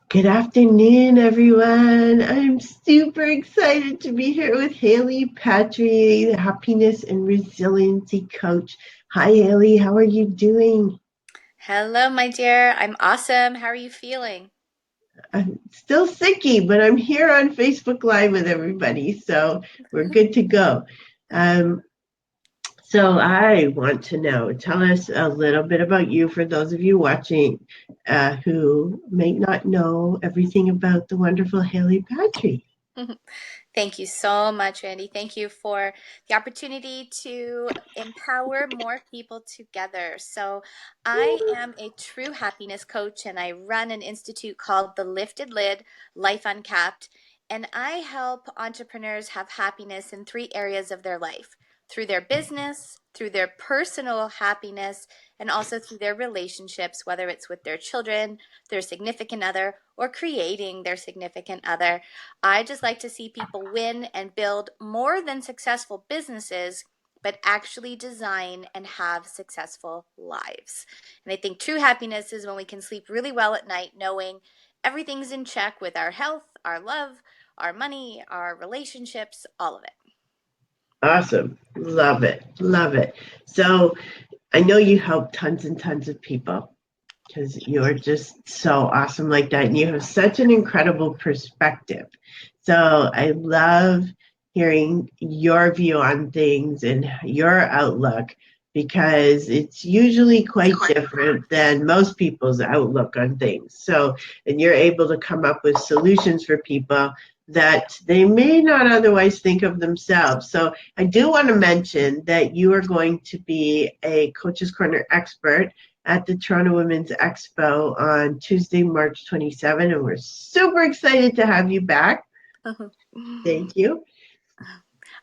Good afternoon, everyone. I'm super excited to be here with Hailey Patry, the happiness and resiliency coach. Hi, Hailey. How are you doing? Hello, my dear. I'm awesome. How are you feeling? I'm still sicky, but I'm here on Facebook Live with everybody, so we're good to go. Um, so I want to know, tell us a little bit about you for those of you watching who may not know everything about the wonderful Hailey Patry. Thank you so much, Randy. Thank you for the opportunity to empower more people together. So, I am a true happiness coach and I run an institute called The Lifted Lid Life Uncapped. And I help entrepreneurs have happiness in three areas of their life through their business, through their personal happiness, and also through their relationships, whether it's with their children, their significant other, or creating their significant other. I just like to see people win and build more than successful businesses, but actually design and have successful lives. And I think true happiness is when we can sleep really well at night, knowing everything's in check with our health, our love, our money, our relationships, all of it. Awesome. Love it. Love it. So I know you help tons and tons of people because you're just so awesome like that. And you have such an incredible perspective. So I love hearing your view on things and your outlook because it's usually quite different than most people's outlook on things. So, and you're able to come up with solutions for people that they may not otherwise think of themselves. So, I do want to mention that you are going to be a Coach's Corner expert at the Toronto Women's Expo on Tuesday, March 27, and we're super excited to have you back. Thank you.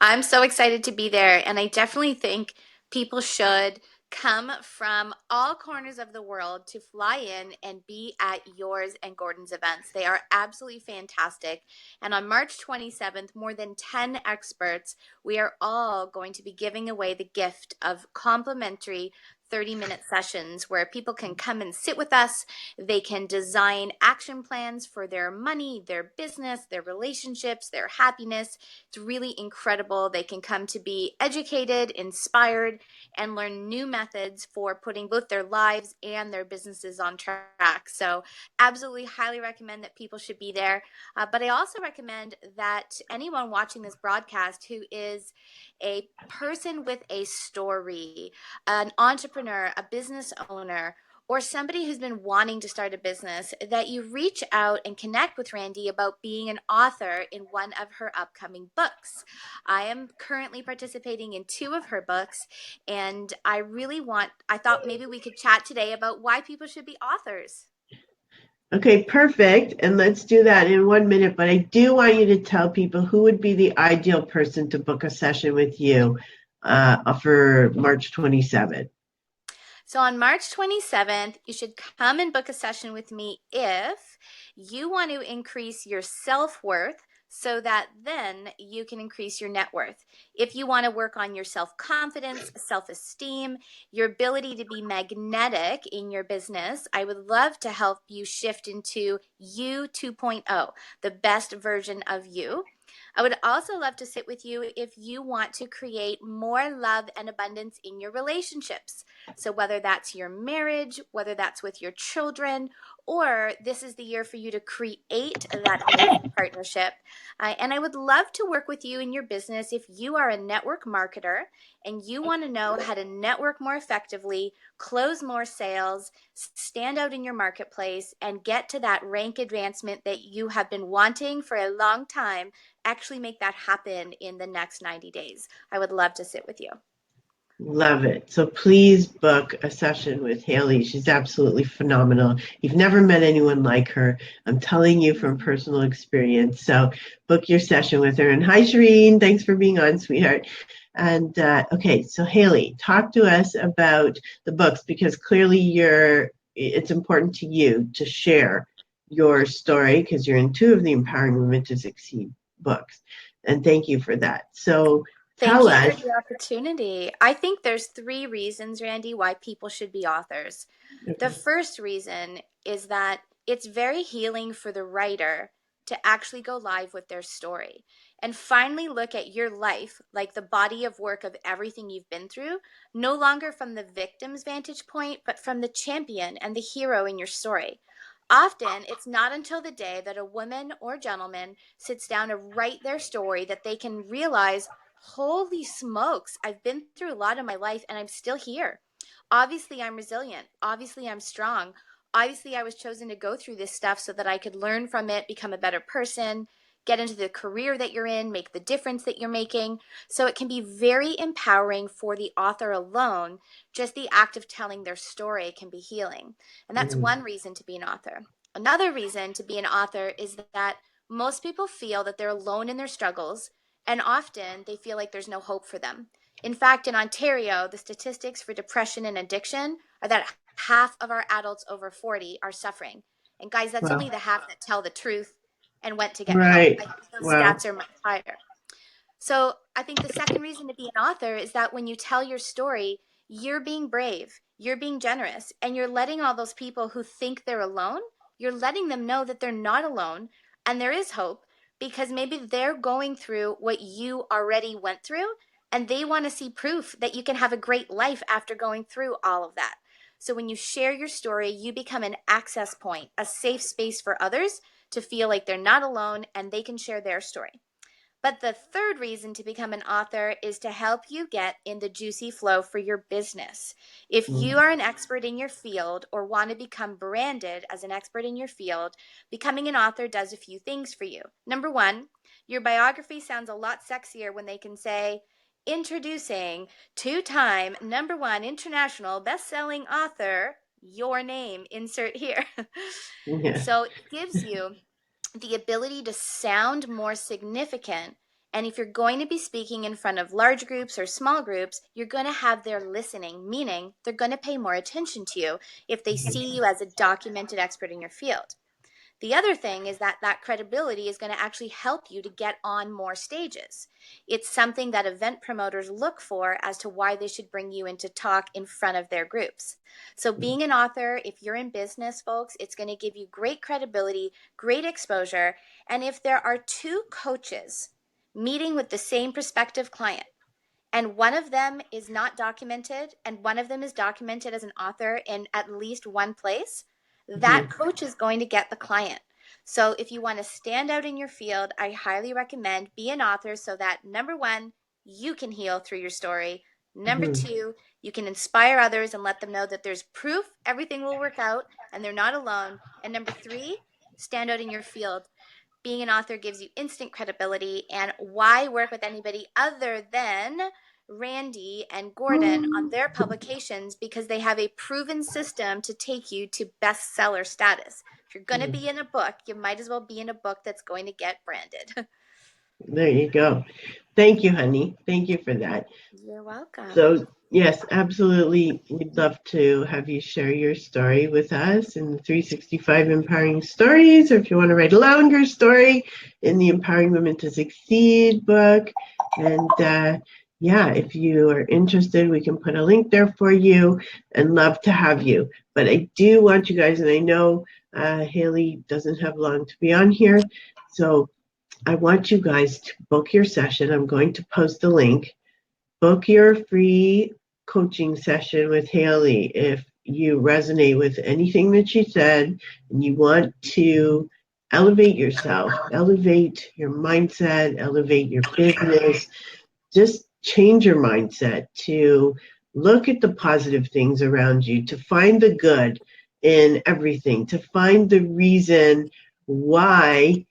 I'm so excited to be there, and I definitely think people should come from all corners of the world to fly in and be at yours and Gordon's events. They are absolutely fantastic. And on March 27th, more than 10 experts, we are all going to be giving away the gift of complimentary 30-minute sessions where people can come and sit with us. They can design action plans for their money, their business, their relationships, their happiness. It's really incredible. They can come to be educated, inspired, and learn new methods for putting both their lives and their businesses on track. So, absolutely highly recommend that people should be there. But I also recommend that anyone watching this broadcast who is a person with a story, an entrepreneur, a business owner, or somebody who's been wanting to start a business, that you reach out and connect with Randy about being an author in one of her upcoming books. I am currently participating in two of her books, and I thought maybe we could chat today about why people should be authors. Okay, perfect. And let's do that in 1 minute. But I do want you to tell people who would be the ideal person to book a session with you for March 27th. So on March 27th, you should come and book a session with me if you want to increase your self worth so that then you can increase your net worth. If you want to work on your self confidence, self esteem, your ability to be magnetic in your business, I would love to help you shift into you 2.0, the best version of you. I would also love to sit with you if you want to create more love and abundance in your relationships. So, whether that's your marriage, whether that's with your children, or this is the year for you to create that amazing partnership. And I would love to work with you in your business if you are a network marketer and you want to know how to network more effectively, close more sales, stand out in your marketplace, and get to that rank advancement that you have been wanting for a long time. Actually, make that happen in the next 90 days. I would love to sit with you. Love it. So please book a session with Hailey. She's absolutely phenomenal. You've never met anyone like her. I'm telling you from personal experience. So book your session with her. And hi, Shireen. Thanks for being on, sweetheart. And okay, so Hailey, talk to us about the books because clearly it's important to you to share your story because you're in two of the Empowering Women to Succeed books. And thank you for that. So Thank tell you for us. the opportunity. I think there's three reasons, Randy, why people should be authors. The Okay. first reason is that it's very healing for the writer to actually go live with their story and finally look at your life like the body of work of everything you've been through, no longer from the victim's vantage point, but from the champion and the hero in your story. Often, it's not until the day that a woman or gentleman sits down to write their story that they can realize, holy smokes, I've been through a lot in my life and I'm still here. Obviously, I'm resilient. Obviously, I'm strong. Obviously, I was chosen to go through this stuff so that I could learn from it, become a better person, get into the career that you're in, make the difference that you're making. So it can be very empowering for the author alone. Just the act of telling their story can be healing. And that's Mm. one reason to be an author. Another reason to be an author is that most people feel that they're alone in their struggles, and often they feel like there's no hope for them. In fact, in Ontario, the statistics for depression and addiction are that half of our adults over 40 are suffering. And guys, that's Wow. only the half that tell the truth and went to get help. Right. I think those Wow. stats are much higher. So I think the second reason to be an author is that when you tell your story, you're being brave, you're being generous, and you're letting all those people who think they're alone, you're letting them know that they're not alone and there is hope because maybe they're going through what you already went through and they want to see proof that you can have a great life after going through all of that. So when you share your story, you become an access point, a safe space for others to feel like they're not alone and they can share their story. But the third reason to become an author is to help you get in the juicy flow for your business. If you Mm. are an expert in your field or want to become branded as an expert in your field, becoming an author does a few things for you. Number one, your biography sounds a lot sexier when they can say, introducing two-time number one international best-selling author, your name, insert here. Yeah. So it gives you the ability to sound more significant. And if you're going to be speaking in front of large groups or small groups, you're going to have their listening, meaning they're going to pay more attention to you if they see you as a documented expert in your field. The other thing is that that credibility is going to actually help you to get on more stages. It's something that event promoters look for as to why they should bring you in to talk in front of their groups. So being an author, if you're in business, folks, it's going to give you great credibility, great exposure. And if there are two coaches meeting with the same prospective client, and one of them is not documented and one of them is documented as an author in at least one place, that Mhm. coach is going to get the client. So if you want to stand out in your field, I highly recommend be an author so that number one, you can heal through your story. Number Mhm. two, you can inspire others and let them know that there's proof everything will work out and they're not alone. And number three, stand out in your field. Being an author gives you instant credibility. And why work with anybody other than Randy and Gordon on their publications? Because they have a proven system to take you to bestseller status. If you're going to Mhm. be in a book, you might as well be in a book that's going to get branded. There you go. Thank you, honey. Thank you for that. You're welcome. So, yes, absolutely. We'd love to have you share your story with us in the 365 Empowering Stories, or if you want to write a longer story in the Empowering Women to Succeed book. And yeah, if you are interested, we can put a link there for you and love to have you. But I do want you guys, and I know Hailey doesn't have long to be on here. So I want you guys to book your session. I'm going to post the link. Book your free coaching session with Hailey if you resonate with anything that she said and you want to elevate yourself, elevate your mindset, elevate your business. Just change your mindset to look at the positive things around you, to find the good in everything, to find the reason why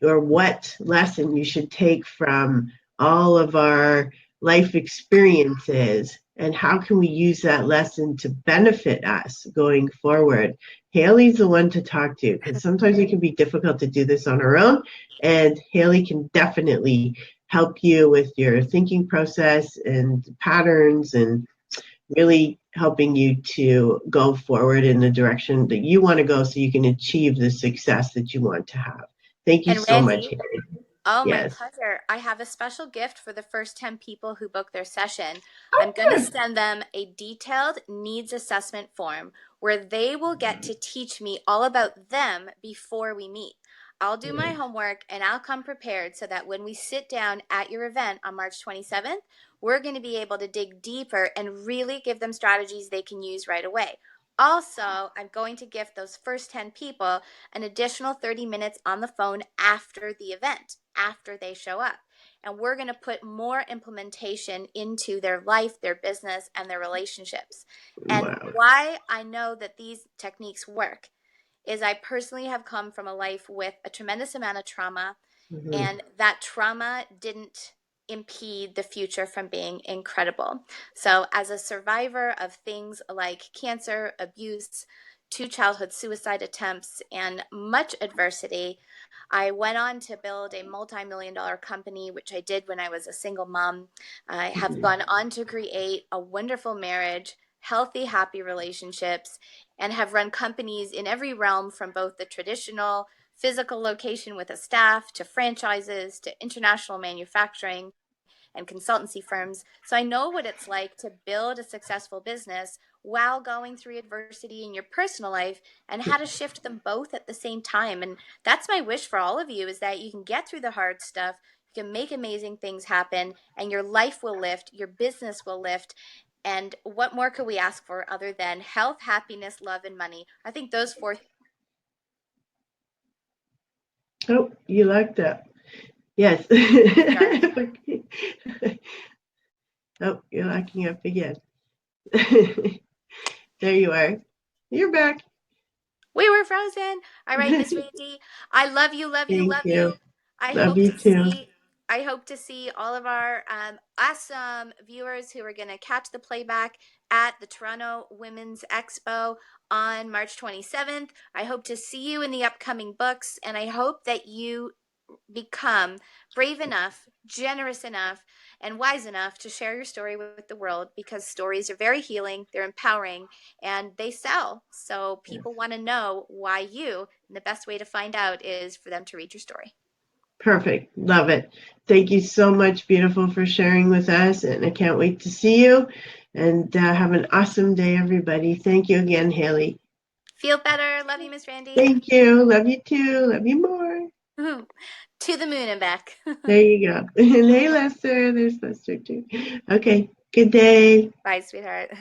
or what lesson you should take from all of our life experiences and how can we use that lesson to benefit us going forward. Hailey's the one to talk to because sometimes it can be difficult to do this on our own, and Hailey can definitely help you with your thinking process and patterns and really helping you to go forward in the direction that you want to go so you can achieve the success that you want to have. Thank you And so much, Randy, Hailey. Oh, my Yes. pleasure. I have a special gift for the first 10 people who book their session. Oh, I'm going to good. send them a detailed needs assessment form where they will get to teach me all about them before we meet. I'll do my homework and I'll come prepared so that when we sit down at your event on March 27th, we're going to be able to dig deeper and really give them strategies they can use right away. Also, I'm going to gift those first 10 people an additional 30 minutes on the phone after the event, after they show up. And we're going to put more implementation into their life, their business, and their relationships. And Wow. why I know that these techniques work is I personally have come from a life with a tremendous amount of trauma, Mhm. and that trauma didn't impede the future from being incredible. So, as a survivor of things like cancer, abuse, two childhood suicide attempts, and much adversity, I went on to build a multi-million dollar company, which I did when I was a single mom. I have Mhm. gone on to create a wonderful marriage, healthy, happy relationships, and have run companies in every realm from both the traditional physical location with a staff to franchises to international manufacturing and consultancy firms. So I know what it's like to build a successful business while going through adversity in your personal life and how to shift them both at the same time. And that's my wish for all of you is that you can get through the hard stuff, you can make amazing things happen, and your life will lift, your business will lift. And what more could we ask for other than health, happiness, love, and money? I think those four. Oh, you like that? Yes. Sorry. Oh, you're locking up again. There you are. You're back. We were frozen. All right, Miss Randy. I love you, love you, Thank love you. you. I Love hope you to too. see I hope to see all of our awesome viewers who are going to catch the playback at the Toronto Women's Expo on March 27th. I hope to see you in the upcoming books, and I hope that you become brave enough, generous enough, and wise enough to share your story with the world because stories are very healing, they're empowering, and they sell. So people want to know why you, and the best way to find out is for them to read your story. Perfect. Love it. Thank you so much, beautiful, for sharing with us. And I can't wait to see you. And have an awesome day, everybody. Thank you again, Hailey. Feel better. Love you, Miss Randy. Thank you. Love you too. Love you more. To the moon and back. There you go. And hey, Lester. There's Lester too. Okay. Good day. Bye, sweetheart.